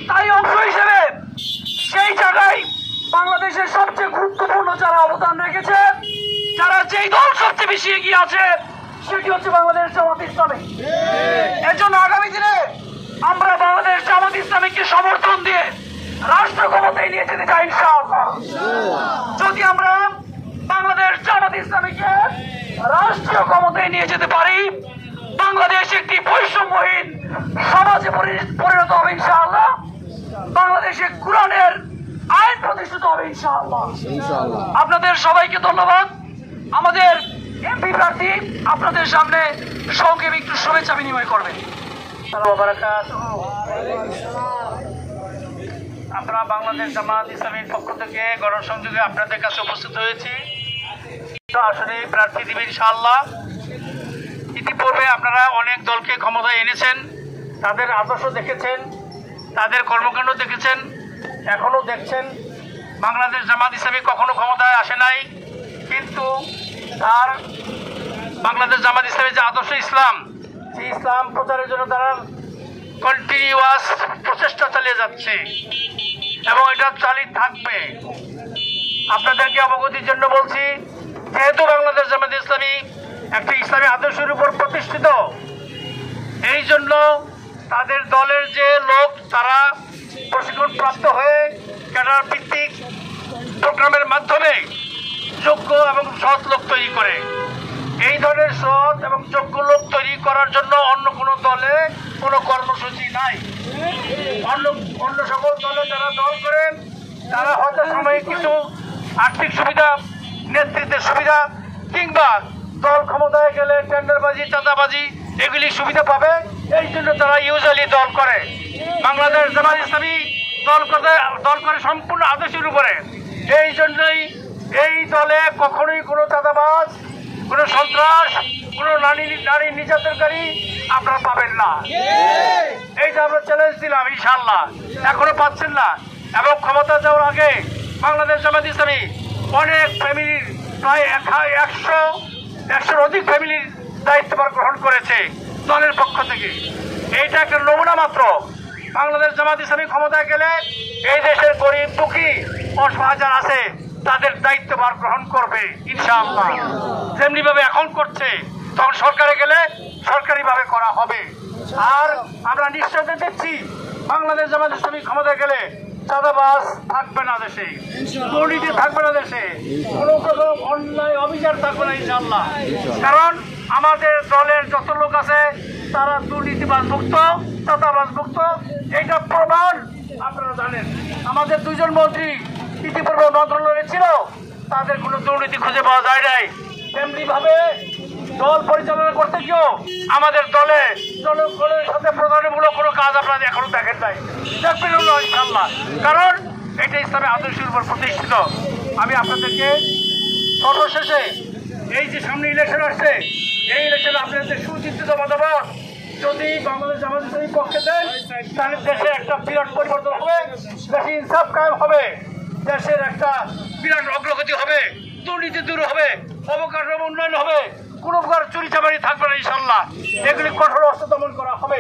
তাই অংশ হিসেবে সেই জায়গায় বাংলাদেশের সবচেয়ে গুরুত্বপূর্ণ যারা অবদান রেখেছে, যারা যেই দল সবচেয়ে বেশি এগিয়ে আছে, সেটি হচ্ছে বাংলাদেশ জামাত ইসলামী। এর জন্য আগামী দিনে আমরা বাংলাদেশ জামাত ইসলামীকে সমর্থন দিয়ে রাষ্ট্র ক্ষমতায় নিয়ে যেতে চাই ইনশাআল্লাহ। যদি আমরা বাংলাদেশ জামাত ইসলামীকে রাষ্ট্রীয় ক্ষমতায় নিয়ে যেতে পারি, বাংলাদেশ একটি বৈষম্যহীন সমাজে পরিণত হবে ইনশাআল্লাহ। বাংলাদেশে কোরআনের আইন প্রতিষ্ঠিত হবে ইনশাআল্লাহ। আপনাদের সবাইকে ধন্যবাদ। আমাদের এমপি প্রার্থী আপনাদের সামনে সংক্ষেপে একটু শুভেচ্ছা বিনিময় করবেন। আমরা বাংলাদেশ জামাত ইসলামীর পক্ষ থেকে গণসংযোগে আপনাদের কাছে উপস্থিত হয়েছি। আসলে প্রার্থী দিবেন ইনশাআল্লাহ। ইতিপূর্বে আপনারা অনেক দলকে ক্ষমতায় এনেছেন, তাদের আদর্শ দেখেছেন, তাদের কর্মকাণ্ড দেখেছেন, এখনো দেখছেন। বাংলাদেশ জামাত ইসলামী কখনো ক্ষমতায় আসে নাই, কিন্তু তার বাংলাদেশ জামাত ইসলামী যে আদর্শ ইসলাম, সেই ইসলাম প্রচারের জন্য তারা কন্টিনিউয়াস প্রচেষ্টা চালিয়ে যাচ্ছে এবং এটা চালিয়ে থাকবে। আপনাদেরকে অবগতির জন্য বলছি, যেহেতু বাংলাদেশ জামাত ইসলামী একটি ইসলামী আদর্শের উপর প্রতিষ্ঠিত, এই জন্য তাদের দলের যে লোক তারা প্রশিক্ষণ প্রাপ্ত হয়ে ক্যাডার ভিত্তিক প্রোগ্রামের মাধ্যমে যোগ্য এবং সৎ লোক তৈরি করে। এই ধরনের সৎ এবং যোগ্য লোক তৈরি করার জন্য অন্য কোনো দলে কোনো কর্মসূচি নাই। অন্য সকল দলে যারা দল করেন তারা হয়তো সাময়িক কিছু আর্থিক সুবিধা, নেতৃত্বের সুবিধা, কিংবা দল ক্ষমতায় গেলে টেন্ডারবাজি, চাঁদাবাজি এগুলি সুবিধা পাবে, এই জন্য তারা ইউজুয়ালি দল করে। বাংলাদেশ জামাত ইসলামী দল করে সম্পূর্ণ আদর্শের উপরে। এই জন্যই এই দলে কখনোই কোনো চাঁদাবাজ, কোনো সন্ত্রাস, কোনো নারী নির্যাতনকারী আপনারা পাবেন না। এইটা আমরা চ্যালেঞ্জ দিলাম, ইনশাআল্লাহ এখনো পাচ্ছেন না। এবং ক্ষমতা যাওয়ার আগে বাংলাদেশ জামাত ইসলামী অনেক ফ্যামিলির প্রায় 100-এর অধিক ফ্যামিলির দায়িত্বভার গ্রহণ করেছে দলের পক্ষ থেকে। এইটা একটা নমুনা মাত্র। বাংলাদেশ জামাত ইসলামী ক্ষমতায় গেলে এই দেশের গরিব দুঃখী অসহায় যারা আছে তাদের দায়িত্বভার গ্রহণ করবে ইনশাআল্লাহ। যেমনি ভাবে এখন করছে, তখন সরকারে গেলে সরকারিভাবে করা হবে। আর আমরা নিশ্চয়তা দিচ্ছি, বাংলাদেশ জামাত ইসলামী ক্ষমতায় গেলে চাঁদাবাজ থাকবে না দেশে, দুর্নীতি থাকবে না দেশে, কোনো রকম অন্যায় অবিচার থাকবে না ইনশাআল্লাহ। কারণ আমাদের দলের যত লোক আছে তারা দুর্নীতিবাজ মুক্ত, চাঁদাবাজ মুক্ত। এইটা প্রমাণ আপনারা জানেন। আমাদের দুজন মন্ত্রী ইতিপূর্বে মন্ত্রণালয়ে ছিল, তাদের কোনো দুর্নীতি খুঁজে পাওয়া যায় নাই। তেমনি ভাবে দল পরিচালনা করতে গিয়েও আমাদের দলে জনগণের সাথে প্রধানমূলক কোনো কাজ আপনারা এখনো দেখেন নাই, দেখবেন ইনশাআল্লাহ। কারণ এটা ইসলামী আদর্শের উপর প্রতিষ্ঠিত। আমি আপনাদেরকে সর্বশেষে, এই যে সামনে ইলেকশন আসছে, এই ইলেকশনে আপনাদের সুচিন্তিত মতামত যদি বাংলাদেশ জামাত ইসলামীর পক্ষে দেন, তাহলে দেশে একটা বিরাট পরিবর্তন হবে, দেশে ইনসাফ কায়েম হবে, দেশের একটা বিরাট অগ্রগতি হবে, দুর্নীতি দূর হবে, অবকাঠামো উন্নয়ন হবে, কোনো প্রকার চুরি চামারি থাকবে না ইনশাআল্লাহ। এগুলি কঠোর অস্ত্র দমন করা হবে।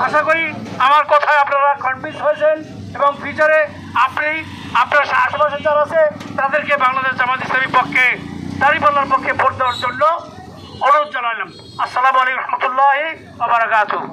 আশা করি আমার কথায় আপনারা কনভিন্স হয়েছেন এবং ফিউচারে আপনার আশেপাশে যারা আছে তাদেরকে বাংলাদেশ জামাত ইসলামীর পক্ষে, দাঁড়িপাল্লার পক্ষে ভোট দেওয়ার জন্য অনুরোধ জানালাম। আসসালামু আলাইকুম ওয়া রাহমাতুল্লাহি ওয়া বারাকাতুহু।